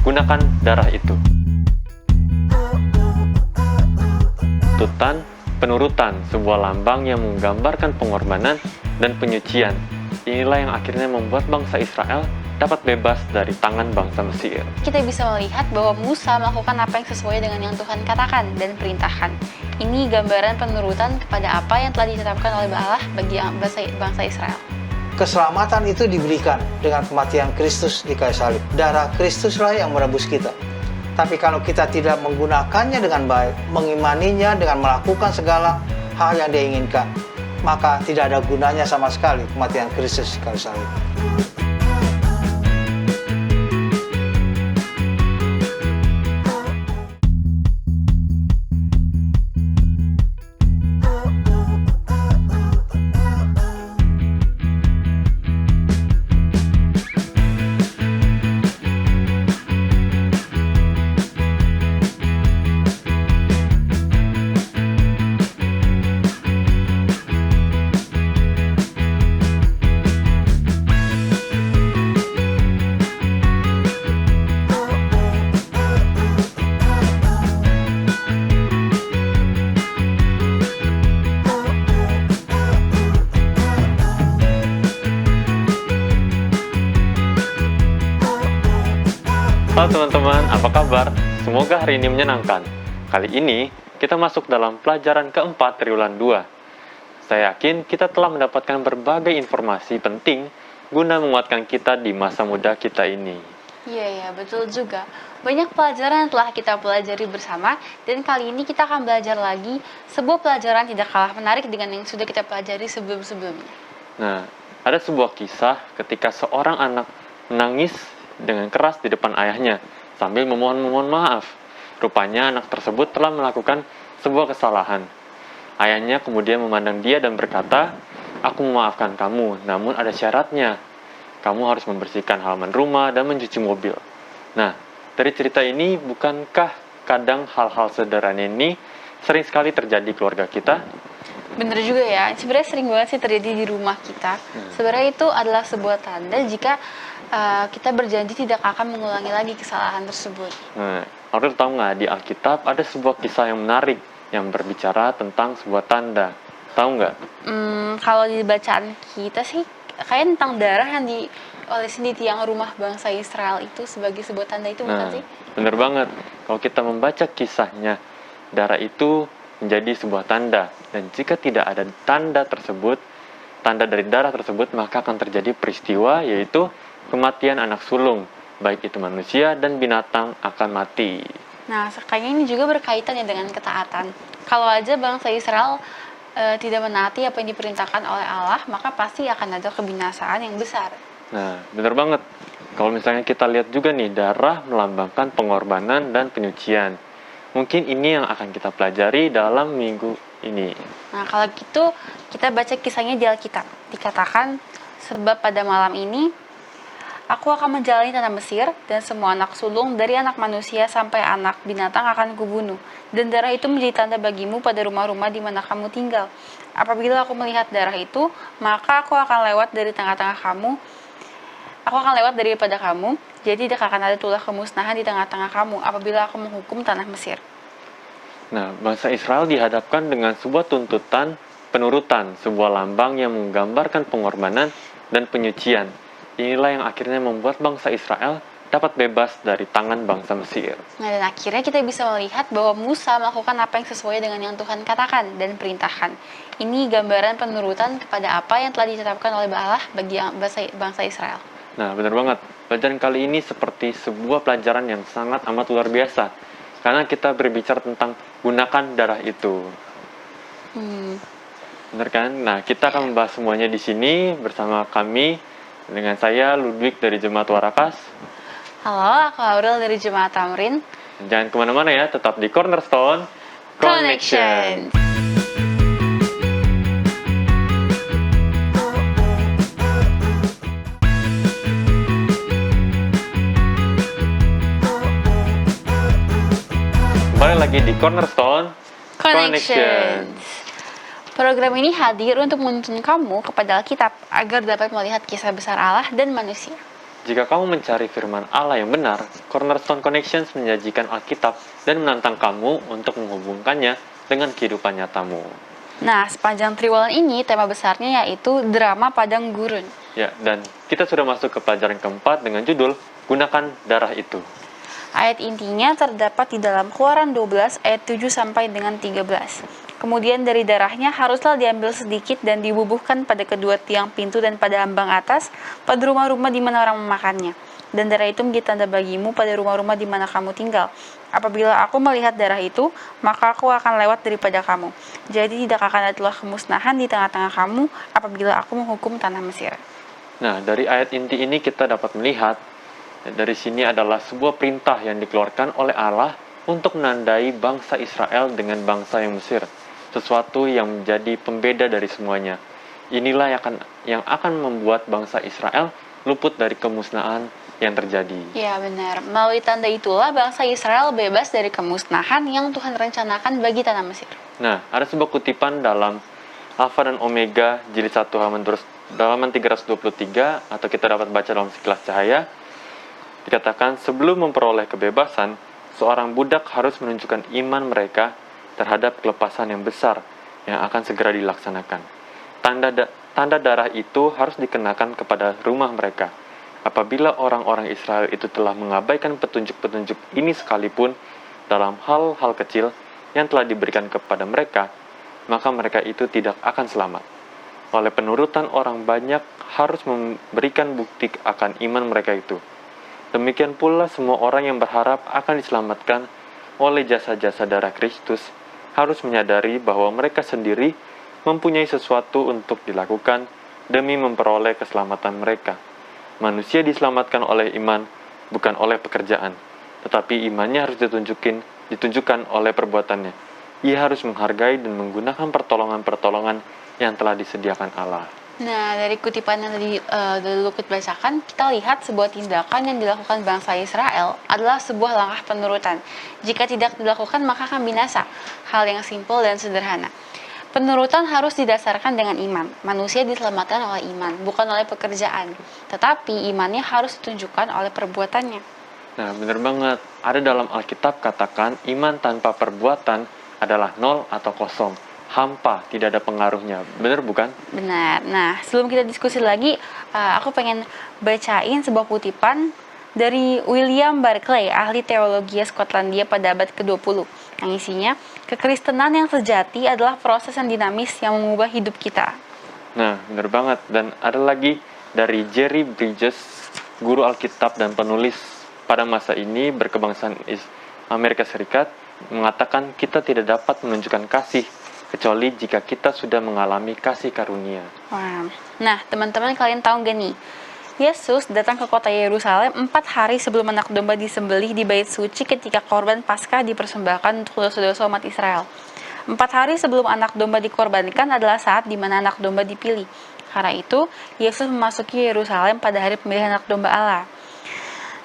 gunakan darah itu. Penurutan, sebuah lambang yang menggambarkan pengorbanan dan penyucian. Inilah yang akhirnya membuat bangsa Israel dapat bebas dari tangan bangsa Mesir. Kita bisa melihat bahwa Musa melakukan apa yang sesuai dengan yang Tuhan katakan dan perintahkan. Ini gambaran penurutan kepada apa yang telah ditetapkan oleh Allah bagi bangsa Israel. Keselamatan itu diberikan dengan kematian Kristus di kayu salib. Darah Kristuslah yang menebus kita. Tapi kalau kita tidak menggunakannya dengan baik, mengimaninya dengan melakukan segala hal yang dia inginkan, maka tidak ada gunanya sama sekali kematian Kristus di kayu salib. Halo teman-teman, apa kabar? Semoga hari ini menyenangkan. Kali ini kita masuk dalam pelajaran keempat triwulan 2. Saya yakin kita telah mendapatkan berbagai informasi penting guna menguatkan kita di masa muda kita ini. Iya, betul juga. Banyak pelajaran yang telah kita pelajari bersama, dan kali ini kita akan belajar lagi sebuah pelajaran tidak kalah menarik dengan yang sudah kita pelajari sebelum-sebelumnya. Nah, ada sebuah kisah ketika seorang anak menangis dengan keras di depan ayahnya sambil memohon maaf. Rupanya anak tersebut telah melakukan sebuah kesalahan. Ayahnya kemudian memandang dia dan berkata, "Aku memaafkan kamu, namun ada syaratnya. Kamu harus membersihkan halaman rumah dan mencuci mobil." Nah, dari cerita ini, bukankah kadang hal-hal sederhana ini sering sekali terjadi di keluarga kita? Bener juga ya, sebenarnya sering banget sih terjadi di rumah kita. Sebenarnya itu adalah sebuah tanda jika kita berjanji tidak akan mengulangi lagi kesalahan tersebut. Nah, Aurel tahu nggak, di Alkitab ada sebuah kisah yang menarik yang berbicara tentang sebuah tanda. Tahu nggak? Kalau di bacaan kita sih, kayak tentang darah yang diolesin di tiang rumah bangsa Israel itu sebagai sebuah tanda itu, bukan sih? Bener banget. Kalau kita membaca kisahnya, darah itu menjadi sebuah tanda. Dan jika tidak ada tanda tersebut, tanda dari darah tersebut, maka akan terjadi peristiwa, yaitu kematian anak sulung, baik itu manusia dan binatang akan mati. Nah, kayaknya ini juga berkaitan ya dengan ketaatan. Kalau aja bangsa Israel tidak menaati apa yang diperintahkan oleh Allah, maka pasti akan ada kebinasaan yang besar. Nah, bener banget. Kalau misalnya kita lihat juga nih, darah melambangkan pengorbanan dan penyucian. Mungkin ini yang akan kita pelajari dalam minggu ini. Nah, kalau gitu kita baca kisahnya di Alkitab. Dikatakan, sebab pada malam ini aku akan menjalani tanah Mesir, dan semua anak sulung dari anak manusia sampai anak binatang akan kubunuh. Dan darah itu menjadi tanda bagimu pada rumah-rumah di mana kamu tinggal. Apabila aku melihat darah itu, maka aku akan lewat dari tengah-tengah kamu. Aku akan lewat daripada kamu, jadi tidak akan ada tulah kemusnahan di tengah-tengah kamu apabila aku menghukum tanah Mesir. Nah, bangsa Israel dihadapkan dengan sebuah tuntutan penurutan, sebuah lambang yang menggambarkan pengorbanan dan penyucian. Inilah yang akhirnya membuat bangsa Israel dapat bebas dari tangan bangsa Mesir. Nah, dan akhirnya kita bisa melihat bahwa Musa melakukan apa yang sesuai dengan yang Tuhan katakan dan perintahkan. Ini gambaran penurutan kepada apa yang telah ditetapkan oleh Allah bagi bangsa Israel. Nah, benar banget. Pelajaran kali ini seperti sebuah pelajaran yang sangat amat luar biasa. Karena kita berbicara tentang gunakan darah itu. Benar kan? Nah, kita akan membahas semuanya di sini bersama kami. Dengan saya, Ludwig dari Jemaat Warakas. Halo, aku Aurel dari Jemaat Tamrin. Jangan kemana-mana ya, tetap di Cornerstone Connection. Kembali lagi di Cornerstone Connection. Program ini hadir untuk menuntun kamu kepada Alkitab agar dapat melihat kisah besar Allah dan manusia. Jika kamu mencari firman Allah yang benar, Cornerstone Connections menyajikan Alkitab dan menantang kamu untuk menghubungkannya dengan kehidupan nyatamu. Nah, sepanjang triwulan ini tema besarnya yaitu drama padang gurun. Ya, dan kita sudah masuk ke pelajaran keempat dengan judul Gunakan Darah Itu. Ayat intinya terdapat di dalam Keluaran 12 ayat 7 sampai dengan 13. Kemudian dari darahnya haruslah diambil sedikit dan dibubuhkan pada kedua tiang pintu dan pada ambang atas, pada rumah-rumah di mana orang memakannya. Dan darah itu menjadi tanda bagimu pada rumah-rumah di mana kamu tinggal. Apabila aku melihat darah itu, maka aku akan lewat daripada kamu. Jadi tidak akan ada kemusnahan di tengah-tengah kamu apabila aku menghukum tanah Mesir. Nah, dari ayat inti ini kita dapat melihat, dari sini adalah sebuah perintah yang dikeluarkan oleh Allah untuk menandai bangsa Israel dengan bangsa yang Mesir. Sesuatu yang menjadi pembeda dari semuanya. Inilah yang akan membuat bangsa Israel luput dari kemusnahan yang terjadi. Ya benar, melalui tanda itulah bangsa Israel bebas dari kemusnahan yang Tuhan rencanakan bagi tanah Mesir. Nah, ada sebuah kutipan dalam Alfa dan Omega jilid 1 halaman 323 atau kita dapat baca dalam Sekilas Cahaya. Dikatakan, sebelum memperoleh kebebasan, seorang budak harus menunjukkan iman mereka terhadap kelepasan yang besar yang akan segera dilaksanakan. Tanda darah itu harus dikenakan kepada rumah mereka. Apabila orang-orang Israel itu telah mengabaikan petunjuk-petunjuk ini sekalipun dalam hal-hal kecil yang telah diberikan kepada mereka, maka mereka itu tidak akan selamat. Oleh penurutan orang banyak harus memberikan bukti akan iman mereka itu. Demikian pula semua orang yang berharap akan diselamatkan oleh jasa-jasa darah Kristus harus menyadari bahwa mereka sendiri mempunyai sesuatu untuk dilakukan demi memperoleh keselamatan mereka. Manusia diselamatkan oleh iman, bukan oleh pekerjaan, tetapi imannya harus ditunjukkan oleh perbuatannya. Ia harus menghargai dan menggunakan pertolongan-pertolongan yang telah disediakan Allah. Nah, dari kutipan yang tadi dulu kita bacakan, kita lihat sebuah tindakan yang dilakukan bangsa Israel adalah sebuah langkah penurutan. Jika tidak dilakukan, maka akan binasa. Hal yang simpel dan sederhana. Penurutan harus didasarkan dengan iman. Manusia diselamatkan oleh iman, bukan oleh pekerjaan. Tetapi imannya harus ditunjukkan oleh perbuatannya. Nah, benar banget. Ada dalam Alkitab katakan, iman tanpa perbuatan adalah nol atau kosong. Hampa, tidak ada pengaruhnya. Benar bukan? Benar. Nah, sebelum kita diskusi lagi, aku pengen bacain sebuah kutipan dari William Barclay, ahli teologi Skotlandia pada abad ke-20. Yang isinya, kekristenan yang sejati adalah proses yang dinamis yang mengubah hidup kita. Nah, benar banget. Dan ada lagi dari Jerry Bridges, guru Alkitab dan penulis pada masa ini berkebangsaan Amerika Serikat, mengatakan kita tidak dapat menunjukkan kasih kecuali jika kita sudah mengalami kasih karunia. Wah. Nah, teman-teman kalian tahu gak nih? Yesus datang ke kota Yerusalem 4 hari sebelum anak domba disembelih di bait suci ketika korban Paskah dipersembahkan untuk dosa-dosa umat Israel. 4 hari sebelum anak domba dikorbankan adalah saat di mana anak domba dipilih. Karena itu, Yesus memasuki Yerusalem pada hari pemilihan anak domba Allah.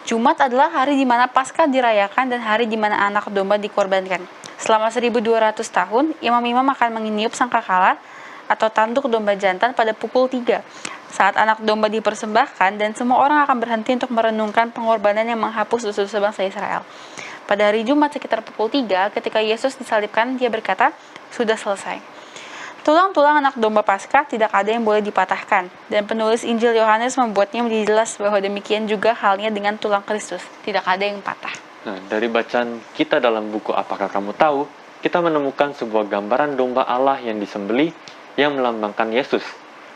Jumat adalah hari di mana Paskah dirayakan dan hari di mana anak domba dikorbankan. Selama 1200 tahun, imam-imam akan menginiup sangkakala atau tanduk domba jantan pada pukul 3 saat anak domba dipersembahkan, dan semua orang akan berhenti untuk merenungkan pengorbanan yang menghapus dosa-dosa bangsa Israel. Pada hari Jumat sekitar pukul 3, ketika Yesus disalibkan, dia berkata, "Sudah selesai." Tulang-tulang anak domba Paskah tidak ada yang boleh dipatahkan, dan penulis Injil Yohanes membuatnya menjadi jelas bahwa demikian juga halnya dengan tulang Kristus, tidak ada yang patah. Nah, dari bacaan kita dalam buku Apakah Kamu Tahu, kita menemukan sebuah gambaran domba Allah yang disembelih yang melambangkan Yesus.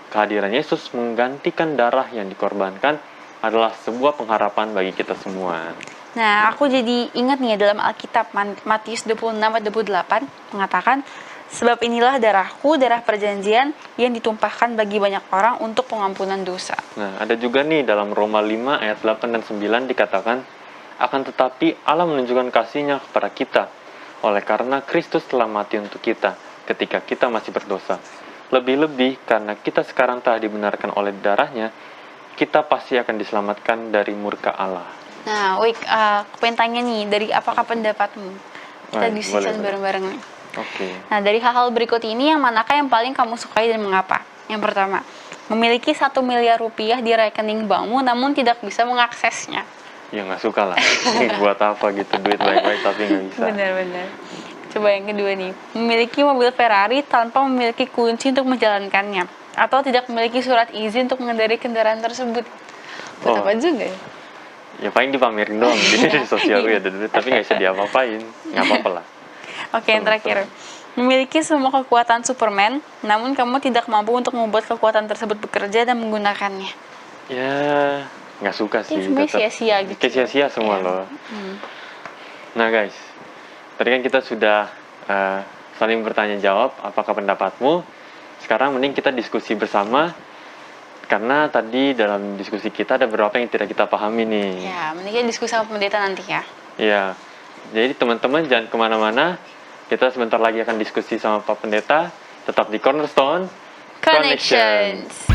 Kehadiran Yesus menggantikan darah yang dikorbankan adalah sebuah pengharapan bagi kita semua. Nah, aku jadi ingat nih dalam Alkitab Matius 26-28 mengatakan, "Sebab inilah darahku, darah perjanjian yang ditumpahkan bagi banyak orang untuk pengampunan dosa." Nah, ada juga nih dalam Roma 5 ayat 8 dan 9 dikatakan, "Akan tetapi Allah menunjukkan kasih-Nya kepada kita, oleh karena Kristus telah mati untuk kita ketika kita masih berdosa. Lebih-lebih karena kita sekarang telah dibenarkan oleh darah-Nya, kita pasti akan diselamatkan dari murka Allah." Nah, Wik, aku pengen tanya nih, dari apakah pendapatmu? Kita Baik, diskusikan boleh. bareng-bareng nih. Oke. Nah, dari hal-hal berikut ini, yang manakah yang paling kamu sukai dan mengapa? Yang pertama, memiliki 1 miliar rupiah di rekening bankmu namun tidak bisa mengaksesnya. Ya nggak suka lah. Buat apa gitu duit baik-baik tapi nggak bisa. Benar-benar. Coba yang kedua nih, memiliki mobil Ferrari tanpa memiliki kunci untuk menjalankannya, atau tidak memiliki surat izin untuk mengendarai kendaraan tersebut. Buat Oh. apa juga ya? Ya paling dipamerin doang di sosial Iya. ya ada duit tapi nggak bisa diapa-apain. Nggak apa-apa lah. Oke, yang terakhir. Memiliki semua kekuatan Superman, namun kamu tidak mampu untuk membuat kekuatan tersebut bekerja dan menggunakannya. Ya nggak suka sih. Ya, sebenarnya tetap. sia-sia gitu. Kayak sia-sia semua Iya. loh. Nah guys, tadi kan kita sudah saling bertanya jawab apakah pendapatmu. Sekarang mending kita diskusi bersama. Karena tadi dalam diskusi kita ada beberapa yang tidak kita pahami nih. Ya, mending kita diskusi sama pendeta nanti ya. Ya, jadi teman-teman jangan kemana-mana. Kita sebentar lagi akan diskusi sama Pak Pendeta. Tetap di Cornerstone Connections.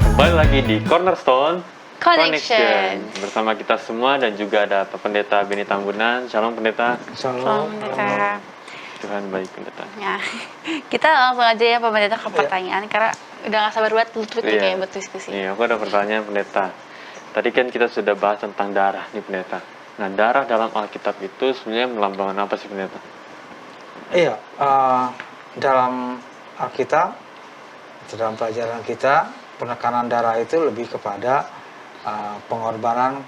Kembali lagi di Cornerstone Connection. bersama kita semua dan juga ada Pak Pendeta Beni Tambunan. Shalom Pendeta. Shalom, pendeta. Tuhan baik Pendeta. Ya, kita langsung aja ya Pak Pendeta ke pertanyaan karena udah gak sabar buat lutut nih Iya. kayak buat diskusi. Nih, aku ada pertanyaan Pendeta. Tadi kan kita sudah bahas tentang darah nih Pendeta. Nah, darah dalam Alkitab itu sebenarnya melambangkan apa sih Pendeta? Iya, dalam Alkitab, dalam pelajaran kita, penekanan darah itu lebih kepada pengorbanan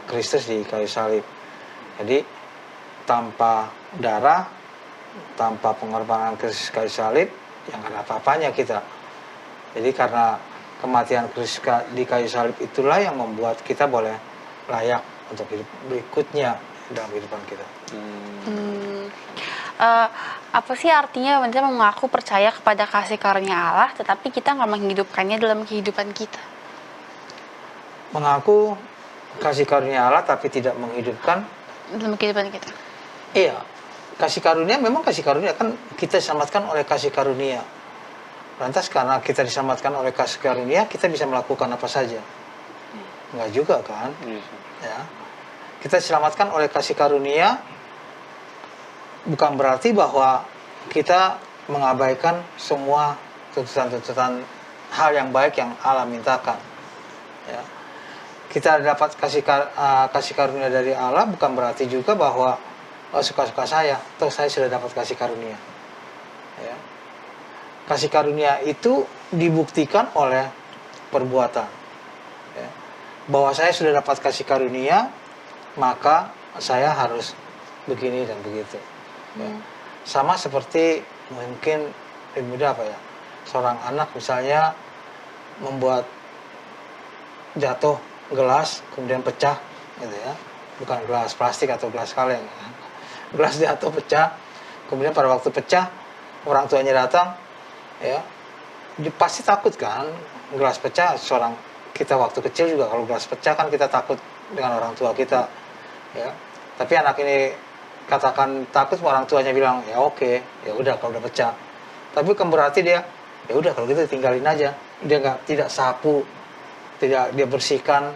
Kristus di kayu salib. Jadi tanpa darah, tanpa pengorbanan Kristus di kayu salib, yang nggak ada apa-apanya kita. Jadi karena kematian Kristus di kayu salib itulah yang membuat kita boleh layak untuk hidup berikutnya dalam kehidupan kita. Apa sih artinya pendeta mengaku percaya kepada kasih karunia Allah tetapi kita nggak menghidupkannya dalam kehidupan kita? Mengaku kasih karunia Allah tapi tidak menghidupkan. Dalam kehidupan kita. Iya, kasih karunia memang kasih karunia, kan kita diselamatkan oleh kasih karunia. Lantas karena kita diselamatkan oleh kasih karunia, kita bisa melakukan apa saja. Enggak juga kan? Ya. Kita diselamatkan oleh kasih karunia bukan berarti bahwa kita mengabaikan semua tuntutan-tuntutan hal yang baik yang Allah mintakan. Ya. Kita dapat kasih karunia dari Allah bukan berarti juga bahwa suka-suka saya, atau saya sudah dapat kasih karunia. Ya. Kasih karunia itu dibuktikan oleh perbuatan. Ya. Bahwa saya sudah dapat kasih karunia, maka saya harus begini dan begitu. Ya. Sama seperti mungkin lebih mudah apa ya, seorang anak misalnya membuat jatuh gelas kemudian pecah gitu ya, bukan gelas plastik atau gelas kaleng ya. Gelas jatuh pecah, kemudian pada waktu pecah orang tuanya datang ya, dia pasti takut kan, gelas pecah. Seorang kita waktu kecil juga kalau gelas pecah kan kita takut dengan orang tua kita ya, tapi anak ini katakan takut, orang tuanya bilang ya oke, ya udah kalau udah pecah. Tapi kan berarti dia ya udah kalau gitu tinggalin aja, dia tidak sapu, tidak dia bersihkan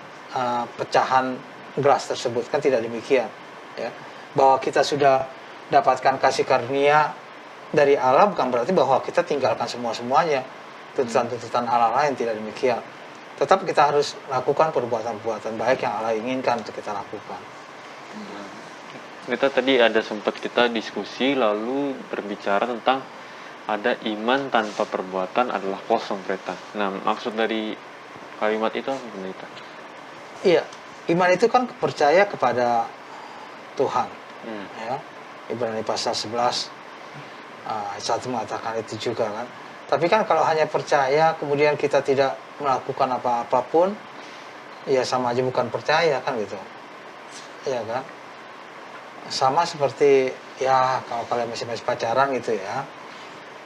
pecahan gelas tersebut, kan tidak demikian ya. Bahwa kita sudah dapatkan kasih karunia dari Allah bukan berarti bahwa kita tinggalkan semuanya tuntutan-tuntutan Allah lain, tidak demikian. Tetap kita harus lakukan perbuatan-perbuatan baik yang Allah inginkan untuk kita lakukan. Kita tadi ada sempat kita diskusi lalu berbicara tentang ada iman tanpa perbuatan adalah kosong Pendeta. Nah, maksud dari kalimat itu apa Pendeta? Iya, iman itu kan percaya kepada Tuhan. Ya, Ibrani pasal 11 ayat 1 mengatakan itu juga kan. Tapi kan kalau hanya percaya kemudian kita tidak melakukan apa-apapun, ya sama aja bukan percaya kan gitu. Iya kan? Sama seperti ya kalau kalian masih pacaran gitu ya.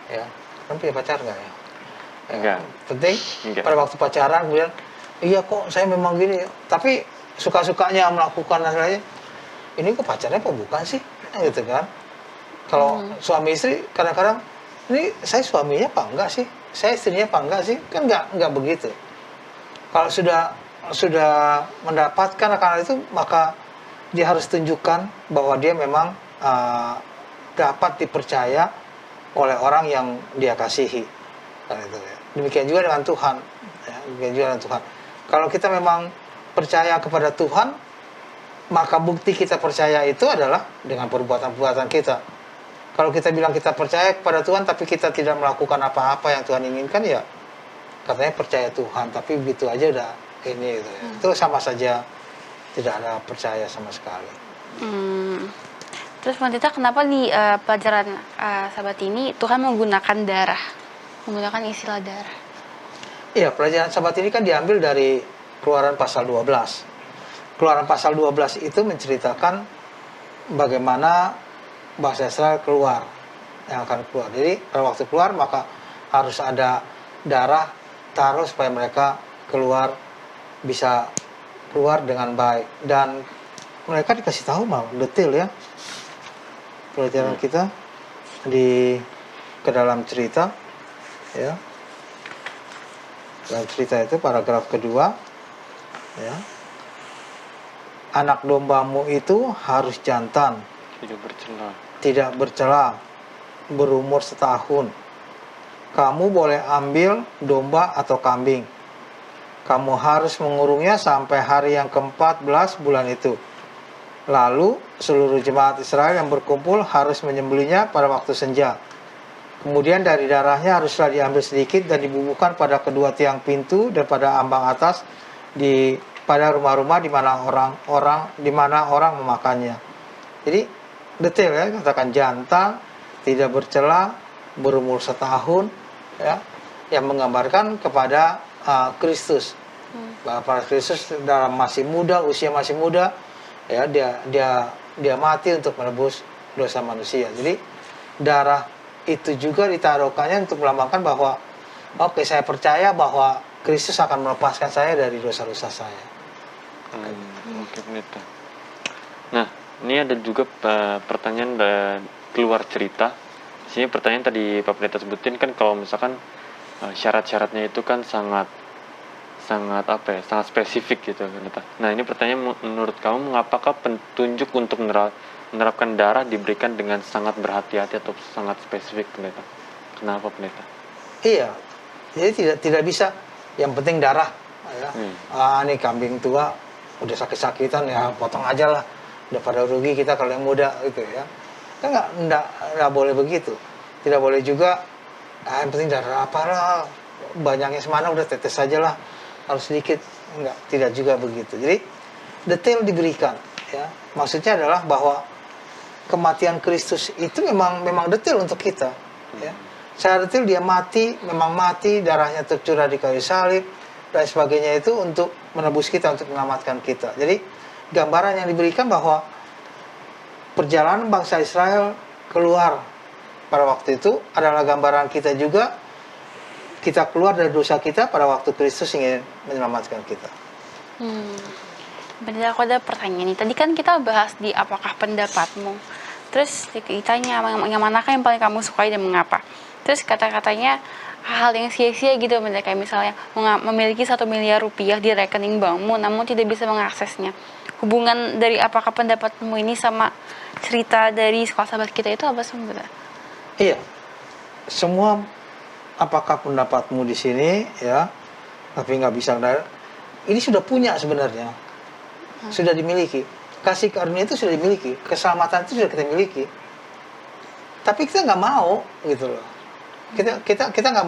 Ya, kan punya pacar nggak ya? Enggak. Penting Enggak. pada waktu pacaran kemudian iya kok saya memang gini, tapi suka-sukanya melakukan hasilnya. Ini kok pacarnya apa bukan sih? Gitu kan. Kalau suami istri kadang-kadang ini saya suaminya apa enggak sih? Saya istrinya apa enggak sih? Kan enggak begitu. Kalau sudah sudah mendapatkan akan itu, maka dia harus tunjukkan bahwa dia memang dapat dipercaya oleh orang yang dia kasihi. Kan itu ya. Demikian juga dengan Tuhan. Ya, demikian juga dengan Tuhan. Kalau kita memang percaya kepada Tuhan, maka bukti kita percaya itu adalah dengan perbuatan-perbuatan kita. Kalau kita bilang kita percaya kepada Tuhan, tapi kita tidak melakukan apa-apa yang Tuhan inginkan, ya katanya percaya Tuhan, tapi begitu aja udah ini gitu ya. Itu sama saja tidak ada percaya sama sekali. Terus Pendeta, kenapa di pelajaran Sabat ini Tuhan menggunakan darah, menggunakan istilah darah? Iya, pelajaran Sabat ini kan diambil dari Keluaran pasal 12. Keluaran pasal 12 itu menceritakan bagaimana bangsa Israel keluar, yang akan keluar. Jadi pada waktu keluar maka harus ada darah taruh supaya mereka keluar, bisa keluar dengan baik. Dan mereka dikasih tahu malah detail ya, pelajaran kita ke dalam cerita ya. Dalam cerita itu paragraf kedua ya, anak dombamu itu harus jantan, tidak bercela, berumur setahun. Kamu boleh ambil domba atau kambing. Kamu harus mengurungnya sampai hari yang ke-14 bulan itu. Lalu seluruh jemaat Israel yang berkumpul harus menyembelihnya pada waktu senja. Kemudian dari darahnya haruslah diambil sedikit dan dibubuhkan pada kedua tiang pintu dan pada ambang atas pada rumah-rumah di mana orang memakannya. Jadi detail ya, katakan jantan, tidak bercela, berumur setahun ya, yang menggambarkan kepada Kristus. Bahwa Kristus dalam usia masih muda ya, dia mati untuk menebus dosa manusia. Jadi darah itu juga ditaruhkannya untuk melambangkan bahwa oke, saya percaya bahwa Kristus akan melepaskan saya dari dosa-dosa saya. Oke, Pendeta. Nah, ini ada juga pertanyaan keluar cerita. Di sini pertanyaan tadi Pak Pendeta sebutin kan, kalau misalkan syarat-syaratnya itu kan sangat spesifik gitu, Pendeta. Nah, ini pertanyaan, menurut kamu mengapakah petunjuk untuk menerapkan darah diberikan dengan sangat berhati-hati atau sangat spesifik, Pendeta? Kenapa, Pendeta? Iya, jadi tidak bisa yang penting darah ya. Ini kambing tua udah sakit-sakitan ya, potong aja lah, udah pada rugi kita kalau yang muda gitu ya. Kan nggak boleh begitu. Tidak boleh juga yang penting darah apalah, banyaknya semana udah tetes saja lah, harus sedikit. Tidak juga begitu. Jadi detail diberikan ya. Maksudnya adalah bahwa kematian Kristus itu memang detail untuk kita ya. Secara detail dia memang mati, darahnya tercurah di kayu salib dan sebagainya, itu untuk menebus kita, untuk menyelamatkan kita. Jadi gambaran yang diberikan bahwa perjalanan bangsa Israel keluar pada waktu itu adalah gambaran kita juga. Kita keluar dari dosa kita pada waktu Kristus ingin menyelamatkan kita. Benar, aku ada pertanyaan nih. Tadi kan kita bahas di apakah pendapatmu. Terus ditanya yang manakah yang paling kamu sukai dan mengapa. Terus kata-katanya hal yang sia-sia gitu, kayak misalnya memiliki 1 miliar rupiah di rekening bankmu namun tidak bisa mengaksesnya. Hubungan dari apakah pendapatmu ini sama cerita dari sekolah sahabat kita itu apa sebenarnya? Iya, semua apakah pendapatmu di sini ya, tapi nggak bisa. Ini sudah punya sebenarnya, sudah dimiliki. Kasih karunia itu sudah dimiliki, keselamatan itu sudah kita miliki. Tapi kita nggak mau gitu loh. Kita nggak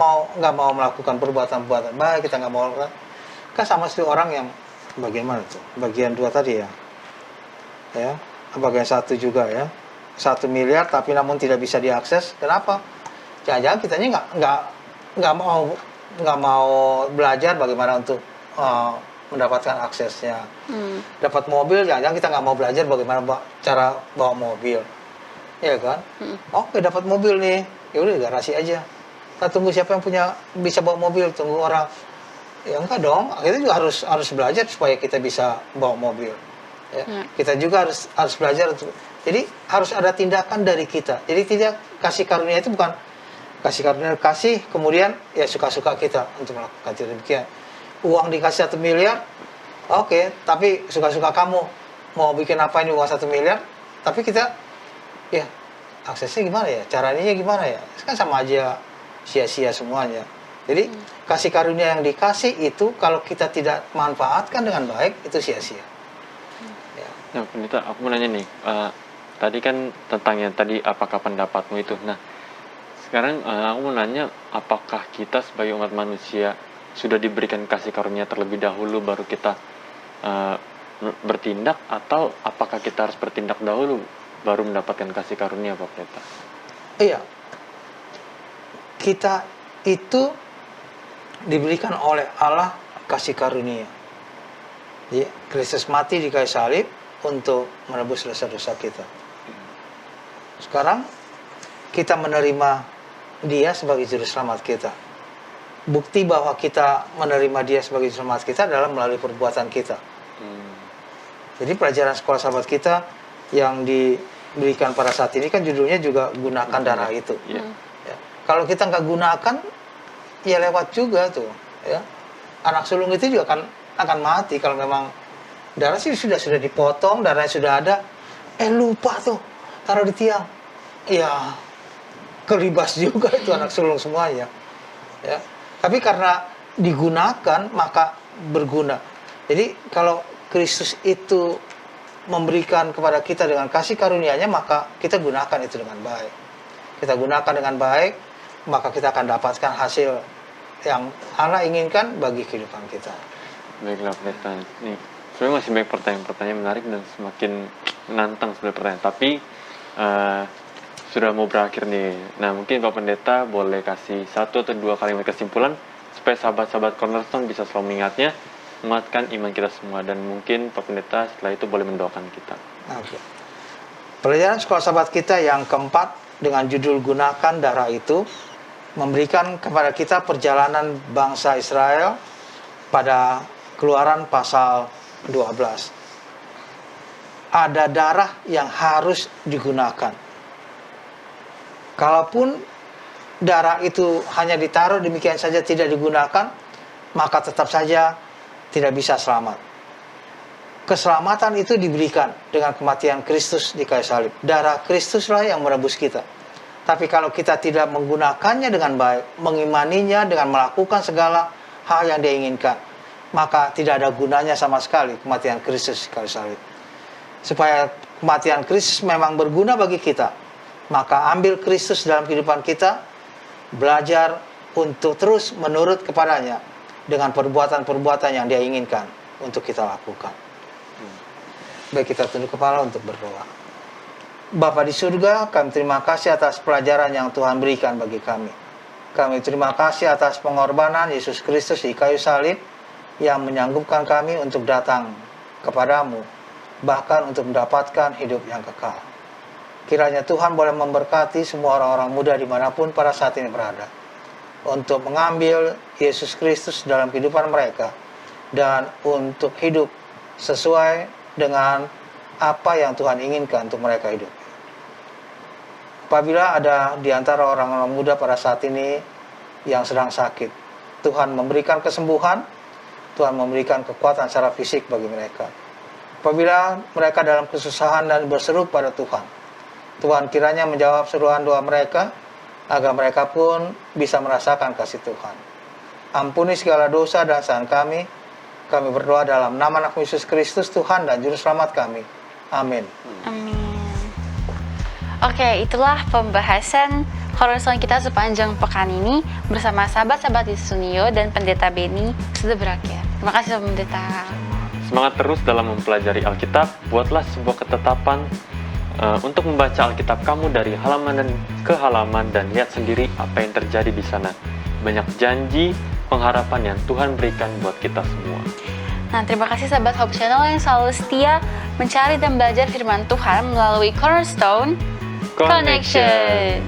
mau melakukan perbuatan baik, kita nggak mau kan sama seperti orang yang bagaimana tuh bagian 2 tadi ya, bagian 1 juga ya, 1 miliar tapi namun tidak bisa diakses. Kenapa? Jangan-jangan kitanya nggak mau belajar bagaimana untuk mendapatkan aksesnya. Dapat mobil, jangan-jangan kita nggak mau belajar bagaimana cara bawa mobil, ya kan? Oke, dapat mobil nih, ya udah garasi aja. Kita tunggu siapa yang bisa bawa mobil, tunggu orang. Ya enggak dong, kita juga harus belajar supaya kita bisa bawa mobil. Ya. Kita juga harus belajar untuk. Jadi harus ada tindakan dari kita. Jadi tidak kasih karunia itu bukan kasih karunia, kemudian ya suka-suka kita untuk melakukan demikian. Uang dikasih 1 miliar, Oke, tapi suka-suka kamu mau bikin apa ini uang 1 miliar, tapi kita ya aksesnya gimana ya, caranya gimana ya, kan sama aja sia-sia semuanya. Jadi kasih karunia yang dikasih itu kalau kita tidak manfaatkan dengan baik itu sia-sia. Ya. Nah, Pendeta, aku mau nanya nih, tadi kan tentang yang tadi apakah pendapatmu itu. Nah, sekarang aku mau nanya, apakah kita sebagai umat manusia sudah diberikan kasih karunia terlebih dahulu baru kita bertindak, atau apakah kita harus bertindak dahulu baru mendapatkan kasih karunia, Pak Pendeta? Iya, kita itu diberikan oleh Allah kasih karunia. Ya, Kristus mati di kayu salib untuk menebus dosa-dosa kita. Sekarang kita menerima Dia sebagai juru selamat kita. Bukti bahwa kita menerima Dia sebagai juru selamat kita adalah melalui perbuatan kita. Jadi pelajaran sekolah sahabat kita yang diberikan pada saat ini kan judulnya juga gunakan darah itu. Ya. Kalau kita nggak gunakan, ya lewat juga tuh. Ya. Anak sulung itu juga akan mati kalau memang darah sih sudah dipotong, darahnya sudah ada, lupa tuh taruh di tiang. Ya, kelibas juga itu anak sulung semuanya. Ya. Tapi karena digunakan maka berguna. Jadi kalau Kristus itu memberikan kepada kita dengan kasih karunia-Nya, maka kita gunakan itu dengan baik. Kita gunakan dengan baik, maka kita akan dapatkan hasil yang Allah inginkan bagi kehidupan kita. Baiklah, Pendeta. Nih, sebenarnya masih banyak pertanyaan-pertanyaan menarik dan semakin menantang sebenarnya pertanyaan. Tapi sudah mau berakhir nih. Nah, mungkin Pak Pendeta boleh kasih 1 atau 2 kalimat kesimpulan supaya sahabat-sahabat Cornerstone bisa selalu mengingatnya, menguatkan iman kita semua, dan mungkin Pak Pendeta setelah itu boleh mendoakan kita. Oke. Pelajaran sekolah sahabat kita yang keempat dengan judul gunakan darah itu memberikan kepada kita perjalanan bangsa Israel pada Keluaran pasal 12. Ada darah yang harus digunakan. Kalaupun darah itu hanya ditaruh demikian saja tidak digunakan, maka tetap saja tidak bisa selamat. Keselamatan itu diberikan dengan kematian Kristus di kayu salib. Darah Kristuslah yang menebus kita. Tapi kalau kita tidak menggunakannya dengan baik, mengimaninya dengan melakukan segala hal yang Dia inginkan, maka tidak ada gunanya sama sekali kematian Kristus di kayu salib. Supaya kematian Kristus memang berguna bagi kita, maka ambil Kristus dalam kehidupan kita, belajar untuk terus menurut kepadanya dengan perbuatan-perbuatan yang Dia inginkan untuk kita lakukan. Baik, kita tunduk kepala untuk berdoa. Bapa di surga, kami terima kasih atas pelajaran yang Tuhan berikan bagi kami. Kami terima kasih atas pengorbanan Yesus Kristus di kayu salib yang menyanggupkan kami untuk datang kepadamu, bahkan untuk mendapatkan hidup yang kekal. Kiranya Tuhan boleh memberkati semua orang-orang muda dimanapun pada saat ini berada, untuk mengambil Yesus Kristus dalam kehidupan mereka dan untuk hidup sesuai dengan apa yang Tuhan inginkan untuk mereka hidup. Apabila ada di antara orang-orang muda pada saat ini yang sedang sakit, Tuhan memberikan kesembuhan, Tuhan memberikan kekuatan secara fisik bagi mereka. Apabila mereka dalam kesusahan dan berseru pada Tuhan, Tuhan kiranya menjawab seruan doa mereka, agar mereka pun bisa merasakan kasih Tuhan. Ampuni segala dosa dan kesalahan kami. Kami berdoa dalam nama anak Yesus Kristus, Tuhan dan Juru Selamat kami. Amin. Amin. Oke, itulah pembahasan Cornerstone kita sepanjang pekan ini bersama sahabat-sahabat di Sunio dan Pendeta Benny sudah berakhir. Terima kasih Pendeta. Semangat terus dalam mempelajari Alkitab. Buatlah sebuah ketetapan untuk membaca Alkitab kamu dari halaman ke halaman dan lihat sendiri apa yang terjadi di sana. Banyak janji, pengharapan yang Tuhan berikan buat kita semua. Nah, terima kasih sahabat Hope Channel yang selalu setia mencari dan belajar firman Tuhan melalui Cornerstone Connections.